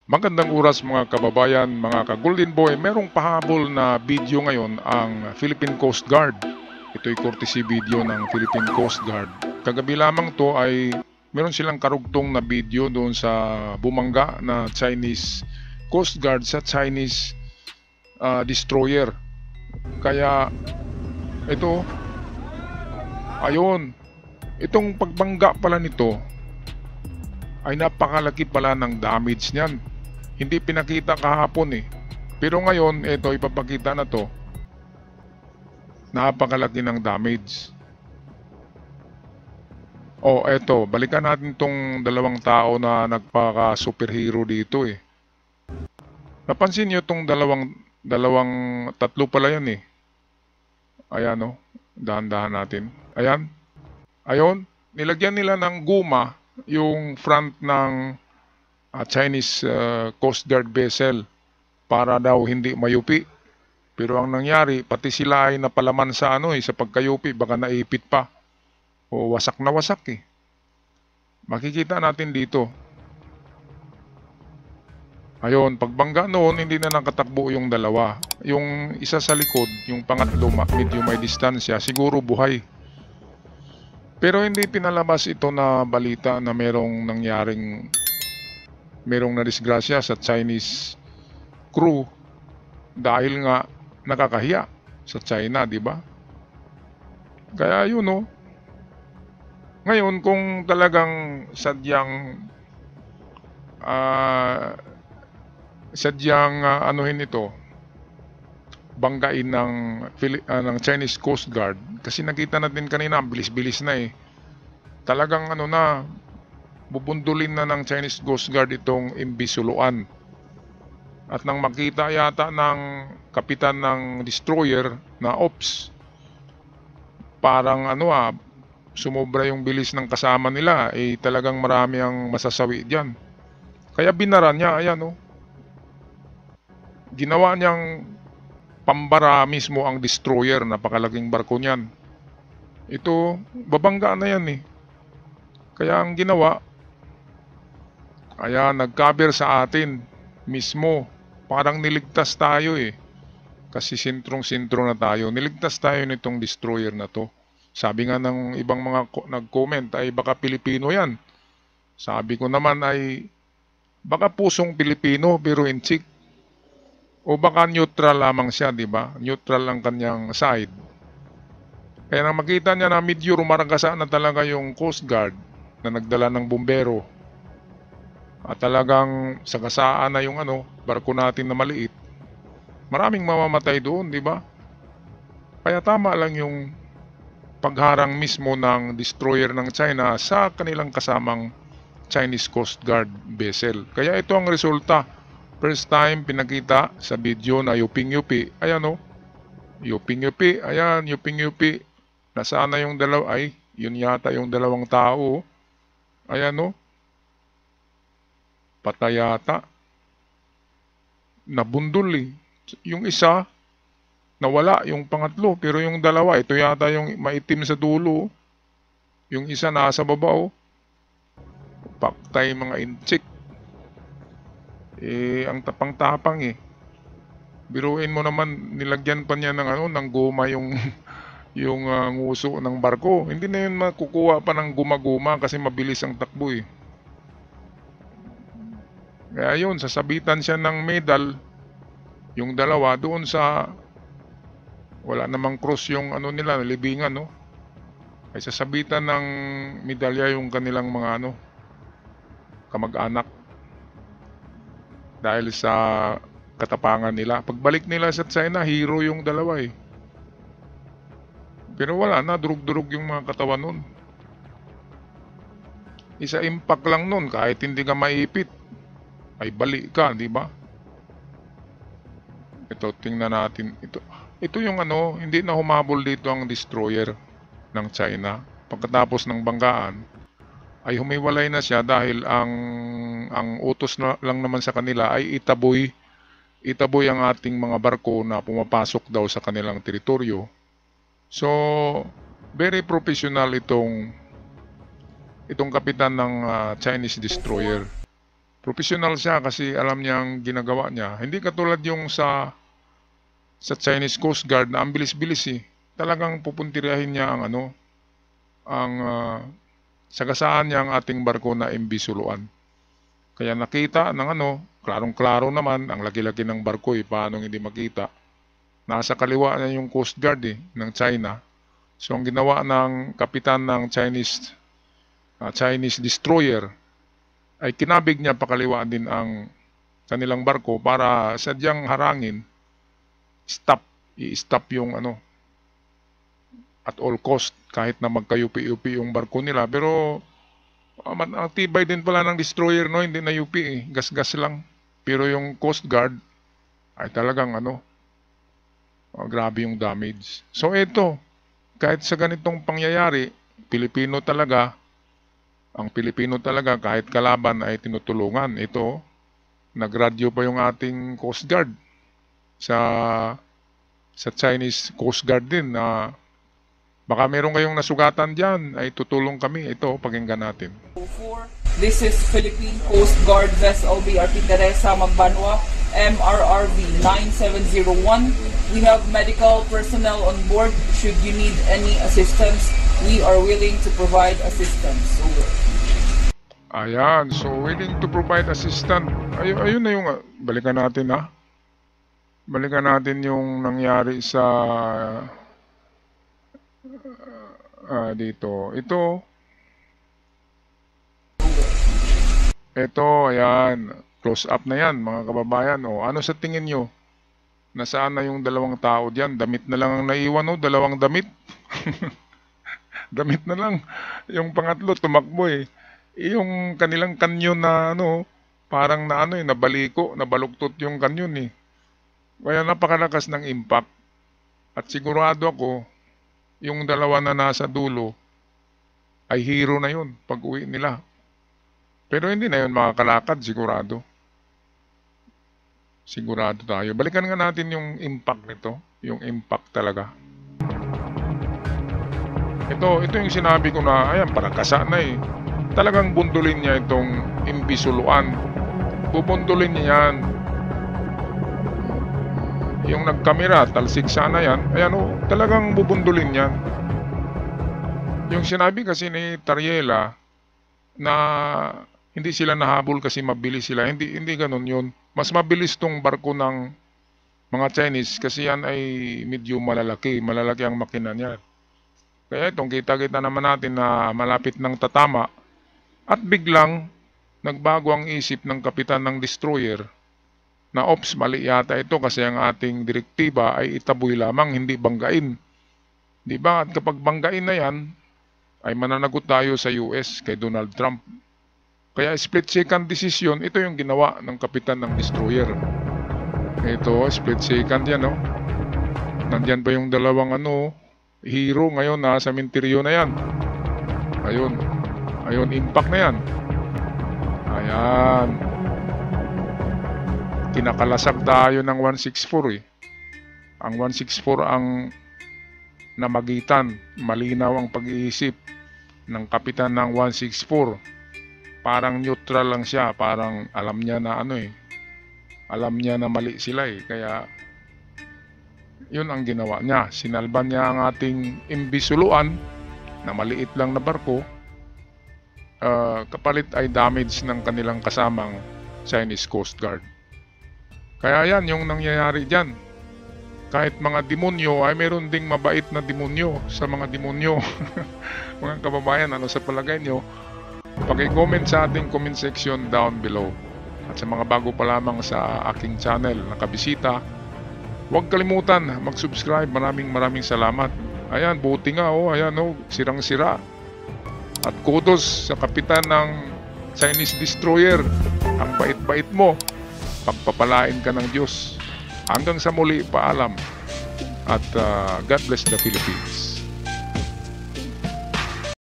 Magandang oras mga kababayan, mga ka-Golden Boy. Merong pahabol na video ngayon ang Philippine Coast Guard. Ito'y courtesy video ng Philippine Coast Guard. Kagabi lamang to ay meron silang karugtong na video doon sa bumangga na Chinese Coast Guard sa Chinese destroyer. Kaya ito, ayun, itong pagbangga pala nito ay napakalaki pala ng damage niyan. Hindi pinakita kahapon eh. Pero ngayon, ito ipapakita na to. Napakalaki ng damage. Oh, eto, balikan natin tong dalawang tao na nagpaka-superhero dito eh. Napansin niyo tong tatlo pala yan eh. Ayan oh, dahan-dahan natin. Ayan. Ayun, nilagyan nila ng guma yung front ng Chinese Coast Guard vessel para daw hindi mayupi. Pero ang nangyari, pati sila ay napalaman sa sa pagkayupi, baka naipit pa. O wasak na wasak eh. Makikita natin dito. Ayun, pagbangga noon, hindi na nakatakbo yung dalawa. Yung isa sa likod, yung pangatlo, medyo may distansya, siguro buhay. Pero hindi pinalabas ito na balita na merong nadisgrasya sa Chinese crew dahil nga nakakahiya sa China, di ba? Kaya yun oh. Ngayon kung talagang sadyang anuhin ito, banggain ng Chinese Coast Guard, kasi nakita natin kanina ang bilis-bilis na eh. Talagang bubundulin na ng Chinese Coast Guard itong MV Suluan. At nang makita yata ng kapitan ng destroyer na ops, parang sumobra yung bilis ng kasama nila, eh talagang marami ang masasawi diyan. Kaya binara niya, ayan oh. Ginawa niyang pambara mismo ang destroyer, napakalaking barko niyan. Ito, babangga na yan eh. Kaya ang ginawa, kaya nag-cover sa atin mismo. Parang niligtas tayo eh. Kasi sintrong-sintro na tayo. Niligtas tayo nitong destroyer na to. Sabi nga ng ibang mga nag-comment ay baka Pilipino yan. Sabi ko naman ay baka pusong Pilipino pero inchik. O baka neutral lamang siya, di ba? Neutral ang kanyang side. Kaya nang makita niya na medyo rumaragasa na talaga yung Coast Guard na nagdala ng bumbero at talagang sagasaan na yung barko natin na maliit, maraming mamamatay doon, di ba? Kaya tama lang yung pagharang mismo ng destroyer ng China sa kanilang kasamang Chinese Coast Guard vessel. Kaya ito ang resulta. First time pinakita sa video na yuping-yupi. Ayan o. Yuping-yupi. Ayan, yuping-yupi. Nasaan na yung dalawa? Ay, yun yata yung dalawang tao. Ayan o. Patay yata. Nabundol eh. Yung isa, nawala yung pangatlo. Pero yung dalawa, ito yata yung maitim sa dulo. Yung isa nasa baba oh. Paktay mga inchik. Eh, ang tapang-tapang eh. Biruin mo naman, nilagyan pa niya ng guma yung yung nguso ng barko. Hindi na yun makukuha pa ng guma-guma kasi mabilis ang takbo eh. Kaya yun, sasabitan siya ng medal. Yung dalawa doon sa wala namang cross yung nila, libingan no. Ay sasabitan ng medalya yung kanilang mga kamag-anak. Dahil sa katapangan nila. Pagbalik nila sa China, hero yung dalawa eh. Pero wala na, durug-durug yung mga katawan nun. Isa impact lang nun, kahit hindi ka maipit, ay balik ka, di ba? Ito, tingnan natin. Ito yung hindi na humabol dito ang destroyer ng China. Pagkatapos ng banggaan, ay humiwalay na siya dahil ang utos lang naman sa kanila ay itaboy ang ating mga barko na pumapasok daw sa kanilang teritoryo. So, very professional itong kapitan ng Chinese destroyer. Professional siya kasi alam niya ang ginagawa niya. Hindi katulad yung sa Chinese Coast Guard na ang bilis-bilis eh. Talagang pupuntiriyahin niya ang sagasaan niya ang ating barko na MV Suluan. Kaya nakita ng klarong-klaro naman, ang laki-laki ng barko paano hindi makita. Nasa kaliwa niya yung Coast Guard ng China. So ang ginawa ng kapitan ng Chinese destroyer ay kinabig niya pakaliwa din ang kanilang barko para sadyang harangin, i-stop yung at all cost kahit na magkayupi-yupi yung barko nila. Pero ang tibay din pala ng destroyer, hindi na yupi gas-gas lang. Pero yung Coast Guard ay talagang grabe yung damage. So ito, kahit sa ganitong pangyayari, ang Pilipino talaga kahit kalaban ay tinutulungan. Ito, nagradyo pa yung ating Coast Guard sa Chinese Coast Guard din na baka meron kayong nasugatan dyan, ay tutulong kami. Ito, pakinggan natin. This is Philippine Coast Guard vessel BRP Teresa Magbanwa, MRRV 9701. We have medical personnel on board. Should you need any assistance, we are willing to provide assistance. Over. Ayan, so willing to provide assistance. Ayun na yung, balikan natin Balikan natin yung nangyari sa dito. Ito, ayan. Close up na yan, mga kababayan. Ano sa tingin nyo? Nasaan na yung dalawang tao diyan? Damit na lang ang naiwan, dalawang damit. Damit na lang. Yung pangatlo, tumakbo yung kanilang kanyon na parang nabaliko, nabaluktot yung kanyon Kaya napakalakas ng impact. At sigurado ako, yung dalawa na nasa dulo ay hero na yun pag uwi nila. Pero hindi na yun makakalakad, sigurado. Sigurado tayo. Balikan nga natin yung impact nito. Yung impact talaga. Ito yung sinabi ko na, ayan, parang kasa na Talagang bundulin niya itong MV Suluan. Bubundulin niya yan. Yung nagkamera, talsik sana yan. Ayan talagang bubundulin yan. Yung sinabi kasi ni Tariela na hindi sila nahabol kasi mabilis sila. Hindi ganun yun. Mas mabilis tong barko ng mga Chinese kasi yan ay medyo malalaki. Malalaki ang makina niya. Kaya itong kita-kita naman natin na malapit ng tatama. At biglang nagbago ang isip ng kapitan ng destroyer na mali yata ito kasi ang ating direktiba ay itaboy lamang, hindi banggain. Diba? At kapag banggain na yan, ay mananagot tayo sa US kay Donald Trump. Kaya split second decision, ito yung ginawa ng kapitan ng destroyer. Ito, split second yan Nandyan pa yung dalawang hero ngayon na sa minteryo na yan. Ayun, impact na yan. Ayan. Kinakalasag tayo ng 164 Ang 164 ang namagitan. Malinaw ang pag-iisip ng kapitan ng 164. Parang neutral lang siya. Parang alam niya na alam niya na mali sila Kaya yun ang ginawa niya. Sinalban niya ang ating MV Suluan na maliit lang na barko. Kapalit ay damage ng kanilang kasamang Chinese Coast Guard. Kaya yan yung nangyayari dyan. Kahit mga demonyo ay meron ding mabait na demonyo sa mga demonyo. Mga kababayan, sa palagay nyo? Paki-comment sa ating comment section down below. At sa mga bago pa lamang sa aking channel nakabisita, huwag kalimutan mag-subscribe. Maraming salamat. Ayan, buti nga sirang-sira. At kudos sa kapitan ng Chinese destroyer. Ang bait-bait mo. Pagpapalain ka ng Diyos. Hanggang sa muli, paalam. At God bless the Philippines.